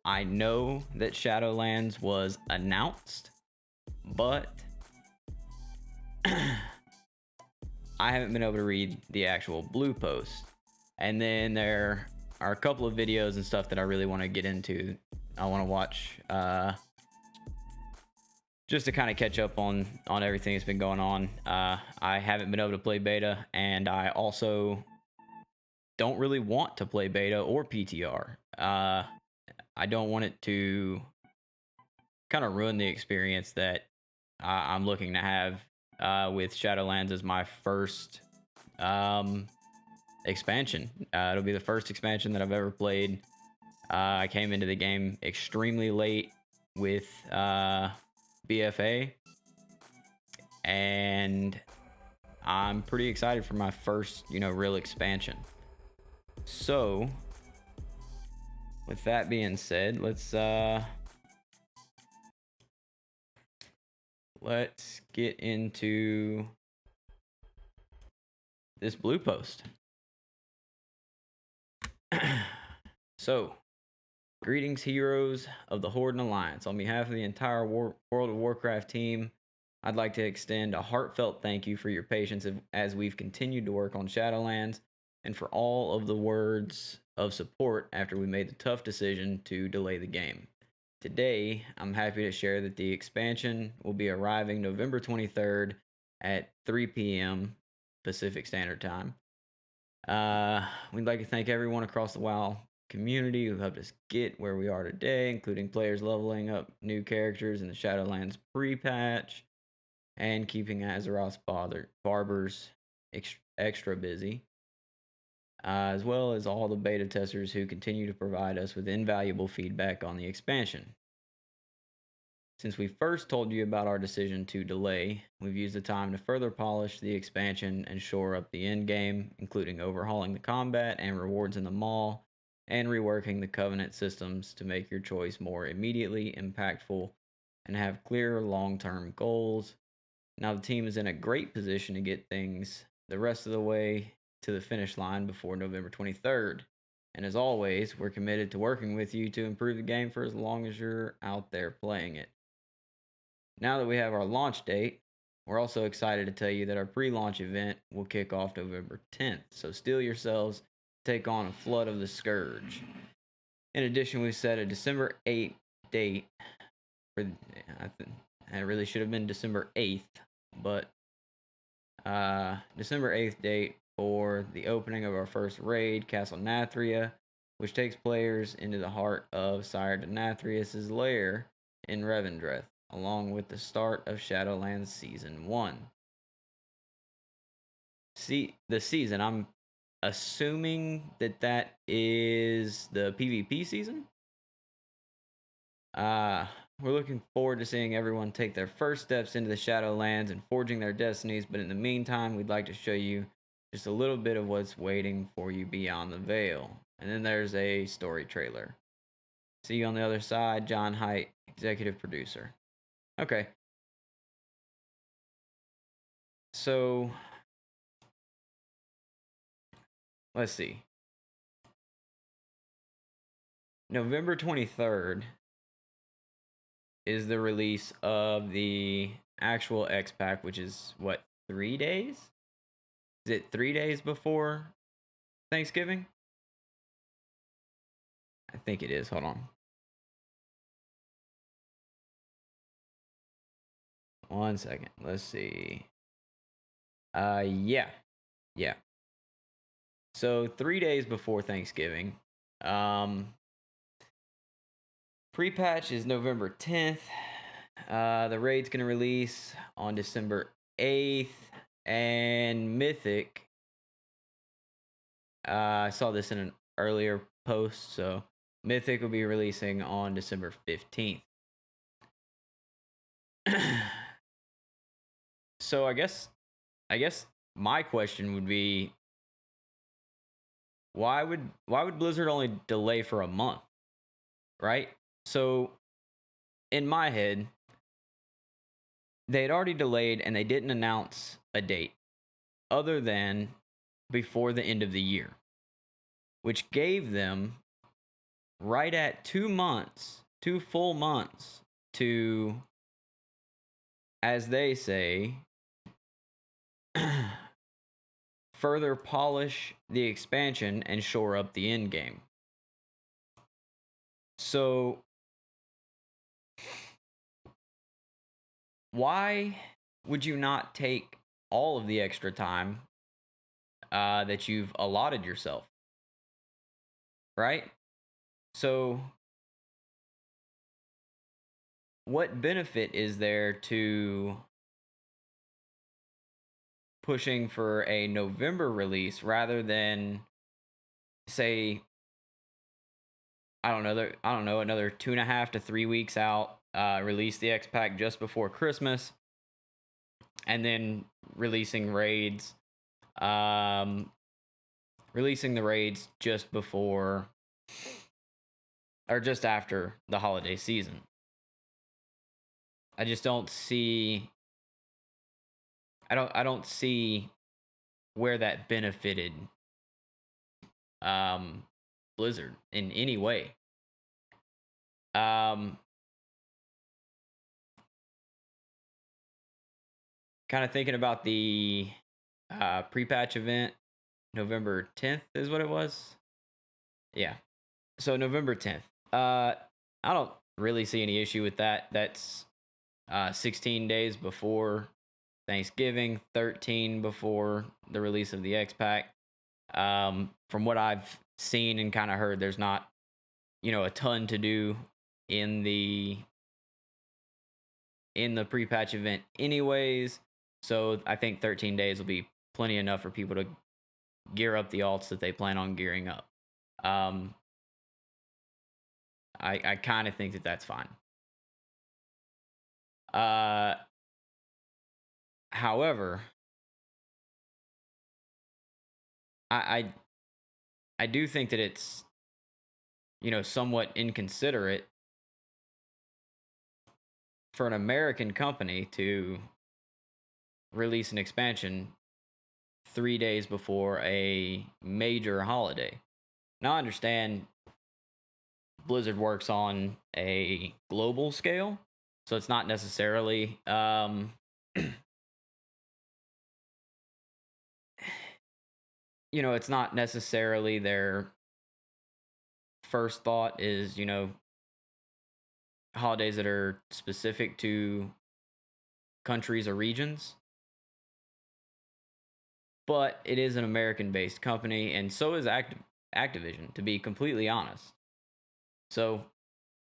I know that Shadowlands was announced, but I haven't been able to read the actual blue post. And then there are a couple of videos and stuff that I really want to get into. I want to watch just to kind of catch up on everything that's been going on. I haven't been able to play beta, and I also don't really want to play beta or PTR. I don't want it to kind of ruin the experience that I'm looking to have with Shadowlands as my first expansion. It'll be the first expansion that I've ever played. I came into the game extremely late with BFA, and I'm pretty excited for my first, real expansion. So, with that being said, let's get into this blue post. So, greetings, heroes of the Horde and Alliance. On behalf of the entire World of Warcraft team, I'd like to extend a heartfelt thank you for your patience as we've continued to work on Shadowlands, and for all of the words of support after we made the tough decision to delay the game. Today, I'm happy to share that the expansion will be arriving November 23rd at 3 p.m. Pacific Standard Time. We'd like to thank everyone across the WoW community who helped us get where we are today, including players leveling up new characters in the Shadowlands pre-patch and keeping Azeroth's barbers extra busy, as well as all the beta testers who continue to provide us with invaluable feedback on the expansion. Since we first told you about our decision to delay, we've used the time to further polish the expansion and shore up the end game, including overhauling the combat and rewards in the mall, and reworking the Covenant systems to make your choice more immediately impactful and have clearer long-term goals. Now the team is in a great position to get things the rest of the way to the finish line before November 23rd. And as always, we're committed to working with you to improve the game for as long as you're out there playing it. Now that we have our launch date, we're also excited to tell you that our pre-launch event will kick off November 10th. So steel yourselves, take on a flood of the Scourge. In addition, we've set a December 8th date for, it really should have been December 8th, but December 8th date for the opening of our first raid, Castle Nathria, which takes players into the heart of Sire Denathrius' lair in Revendreth, along with the start of Shadowlands Season 1. See, the season, I'm assuming that is the PvP season. We're looking forward to seeing everyone take their first steps into the Shadowlands and forging their destinies, but in the meantime, we'd like to show you just a little bit of what's waiting for you beyond the veil. And then there's a story trailer. See you on the other side, John Haidt, executive producer. Okay. So, let's see. November 23rd is the release of the actual X-Pack, which is, 3 days? Is it 3 days before Thanksgiving? I think it is. Hold on. One second. Let's see. Yeah. So 3 days before Thanksgiving. Pre-patch is November 10th. The raid's gonna release on December 8th, and Mythic. I saw this in an earlier post, so Mythic will be releasing on December 15th. So I guess my question would be, why would Blizzard only delay for a month, right? So in my head, they had already delayed and they didn't announce a date other than before the end of the year, which gave them right at 2 months, 2 full months to, as they say, further polish the expansion and shore up the end game. So, why would you not take all of the extra time that you've allotted yourself? Right? So, what benefit is there to pushing for a November release rather than, say, I don't know, another 2.5 to 3 weeks out, release the X Pack just before Christmas, and then um, releasing the raids just before or just after the holiday season. I just don't see. I don't see where that benefited um, Blizzard in any way. Um, Kind of thinking about the pre-patch event, November 10th is what it was. Yeah. So November 10th. I don't really see any issue with that. That's 16 days before Thanksgiving, 13 before the release of the X Pack. From what I've seen and kind of heard, there's not, a ton to do in the pre-patch event anyways. So I think 13 days will be plenty enough for people to gear up the alts that they plan on gearing up. Um, I kind of think that that's fine. Uh, However, I I do think that it's, somewhat inconsiderate for an American company to release an expansion 3 days before a major holiday. Now, I understand Blizzard works on a global scale, so it's not necessarily it's not necessarily their first thought is, holidays that are specific to countries or regions. But it is an American based company, and so is Activision, to be completely honest. So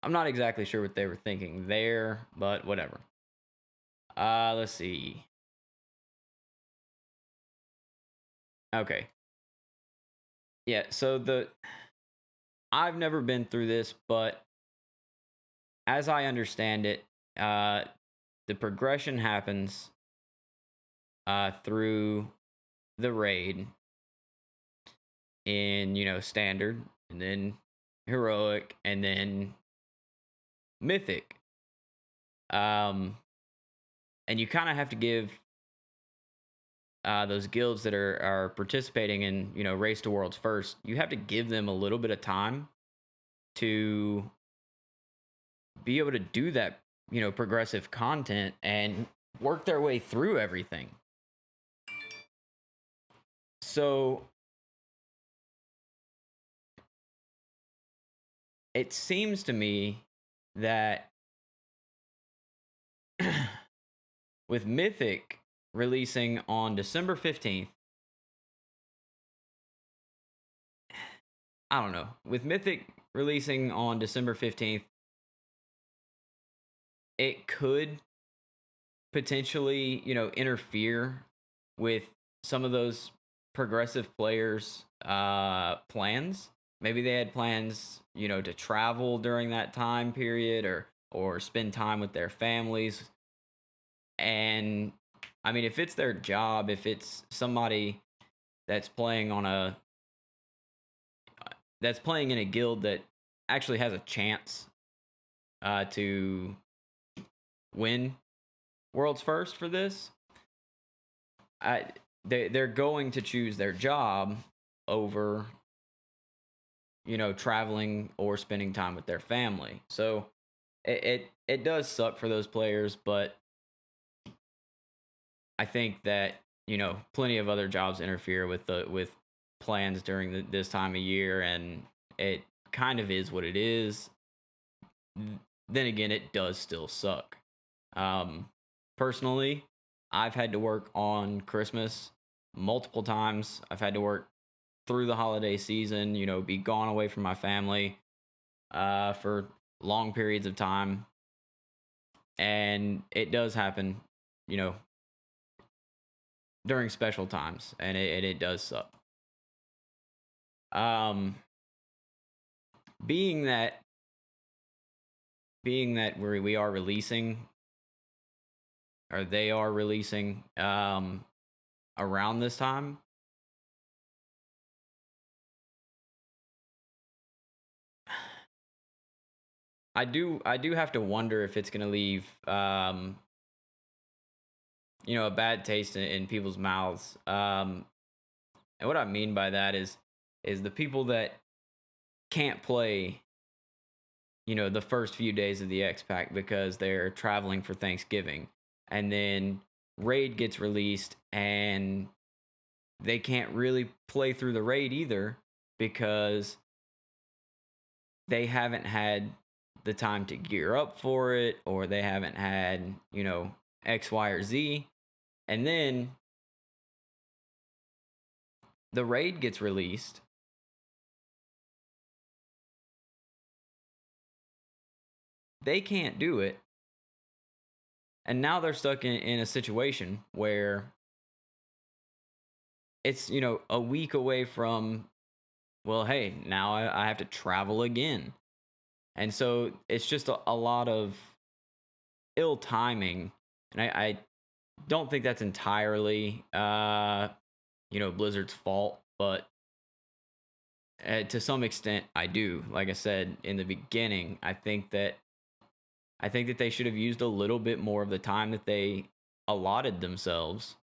I'm not exactly sure what they were thinking there, but whatever. Let's see. Okay. Yeah, so I've never been through this, but as I understand it, the progression happens through the raid in, standard, and then heroic, and then mythic. And you kind of have to give those guilds that are participating in, race to worlds first, you have to give them a little bit of time to be able to do that, progressive content and work their way through everything. So it seems to me that with Mythic releasing on December 15th, I don't know. With Mythic releasing on December 15th, it could potentially, interfere with some of those progressive players' plans. Maybe they had plans, to travel during that time period or spend time with their families. And I mean, if it's their job, if it's somebody that's playing that's playing in a guild that actually has a chance to win world's first for this, they're going to choose their job over traveling or spending time with their family. So it does suck for those players, but I think that plenty of other jobs interfere with plans during this time of year, and it kind of is what it is. Then again, it does still suck. Um, Personally, I've had to work on Christmas multiple times. I've had to work through the holiday season. Be gone away from my family for long periods of time, and it does happen. You know, during special times, and it does suck. Um, being that we are releasing, or they are releasing around this time, I do have to wonder if it's gonna leave a bad taste in people's mouths. And what I mean by that is the people that can't play the first few days of the X Pack because they're traveling for Thanksgiving. And then Raid gets released and they can't really play through the Raid either because they haven't had the time to gear up for it, or they haven't had, X, Y, or Z. And then the Raid gets released. They can't do it. And now they're stuck in a situation where it's, a week away from, well, hey, now I have to travel again. And so it's just a lot of ill timing. And I don't think that's entirely, Blizzard's fault, but to some extent, I do. Like I said in the beginning, I think that they should have used a little bit more of the time that they allotted themselves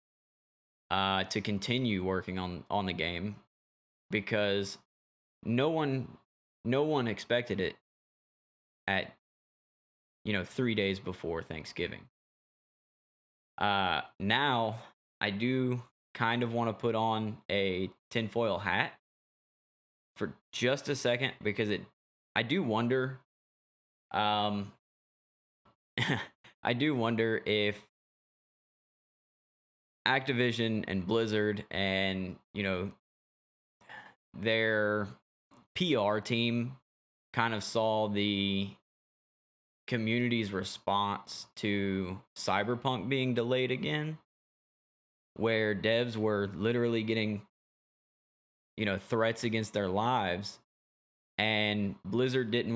to continue working on the game, because no one expected it at 3 days before Thanksgiving. Now I do kind of want to put on a tinfoil hat for just a second, because I do wonder um I do wonder if Activision and Blizzard and their PR team kind of saw the community's response to Cyberpunk being delayed again, where devs were literally getting threats against their lives, and Blizzard and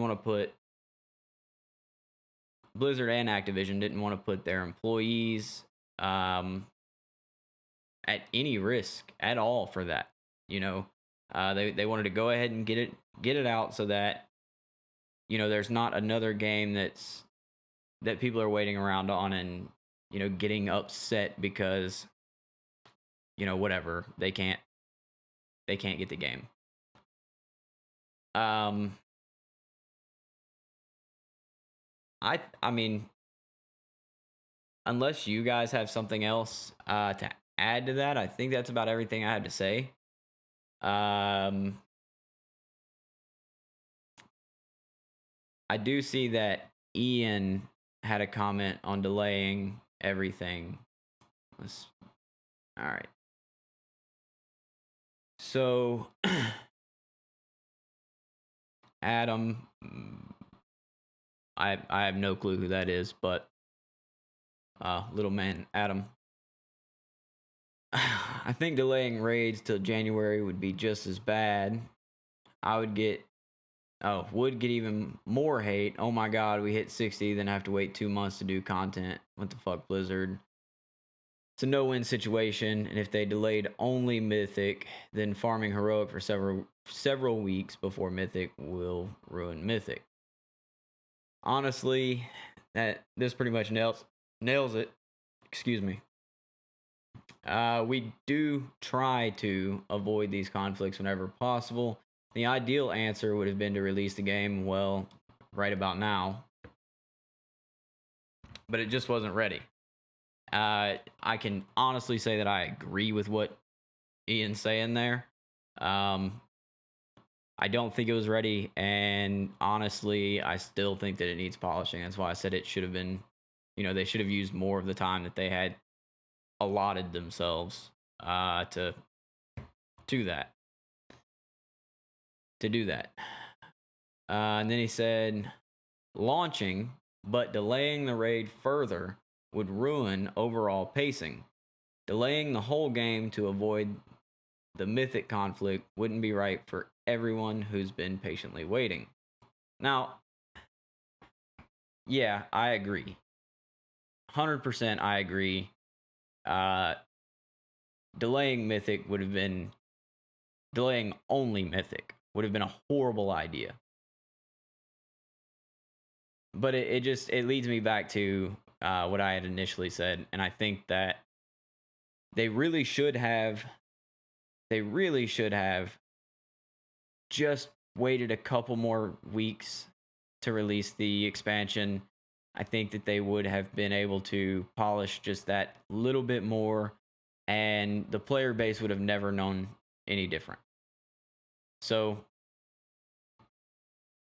Activision didn't want to put their employees at any risk at all for that. They wanted to go ahead and get it out so that there's not another game that people are waiting around on and getting upset because whatever, they can't get the game. I mean, unless you guys have something else to add to that, I think that's about everything I had to say. I do see that Ian had a comment on delaying everything. All right. So, Adam, I have no clue who that is, but little man Adam. I think delaying raids till January would be just as bad. Would get even more hate. Oh my god, we hit 60, then have to wait 2 months to do content. What the fuck, Blizzard? It's a no-win situation, and if they delayed only Mythic, then farming Heroic for several weeks before Mythic will ruin Mythic. Honestly, this pretty much nails it. Excuse me. We do try to avoid these conflicts whenever possible. I The ideal answer would have been to release the game, well, right about now. But it just wasn't ready. I can honestly say that I agree with what Ian's saying there. I don't think it was ready, and honestly, I still think that it needs polishing. That's why I said it should have been, they should have used more of the time that they had allotted themselves to that to do that. And then he said, launching but delaying the raid further would ruin overall pacing. Delaying the whole game to avoid the mythic conflict wouldn't be right for everyone who's been patiently waiting. Now, yeah, I agree. 100% I agree. Delaying mythic would have been, delaying only mythic would have been a horrible idea. But it leads me back to what I had initially said, and I think that they really should have just waited a couple more weeks to release the expansion. I think that they would have been able to polish just that little bit more, and the player base would have never known any different. So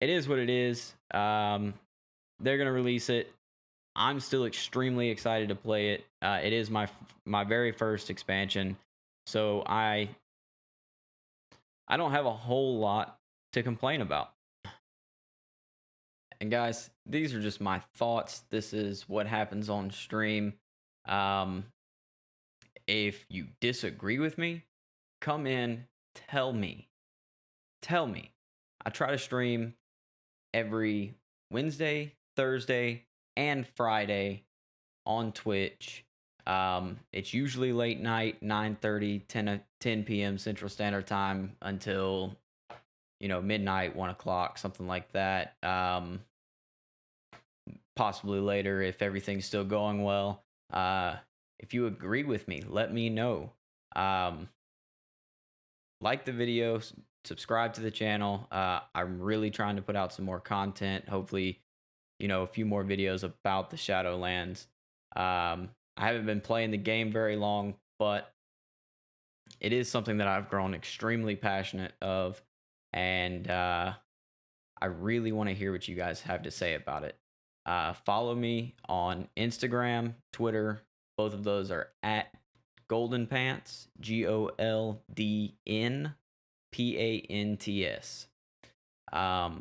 it is what it is. They're going to release it. I'm still extremely excited to play it. It is my very first expansion, so I don't have a whole lot to complain about. And guys, these are just my thoughts. This is what happens on stream. If you disagree with me, come in, tell me. I try to stream every Wednesday, Thursday, and Friday on Twitch. It's usually late night, 9:30, 10 p.m. Central Standard Time until, midnight, 1 o'clock, something like that. Possibly later if everything's still going well. If you agree with me, let me know. Like the video, subscribe to the channel. I'm really trying to put out some more content. Hopefully, a few more videos about the Shadowlands. I haven't been playing the game very long, but it is something that I've grown extremely passionate of, and I really want to hear what you guys have to say about it. Follow me on Instagram, Twitter. Both of those are at Goldn Pants, GOLDN PANTS. I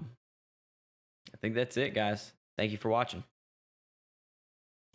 think that's it, guys. Thank you for watching.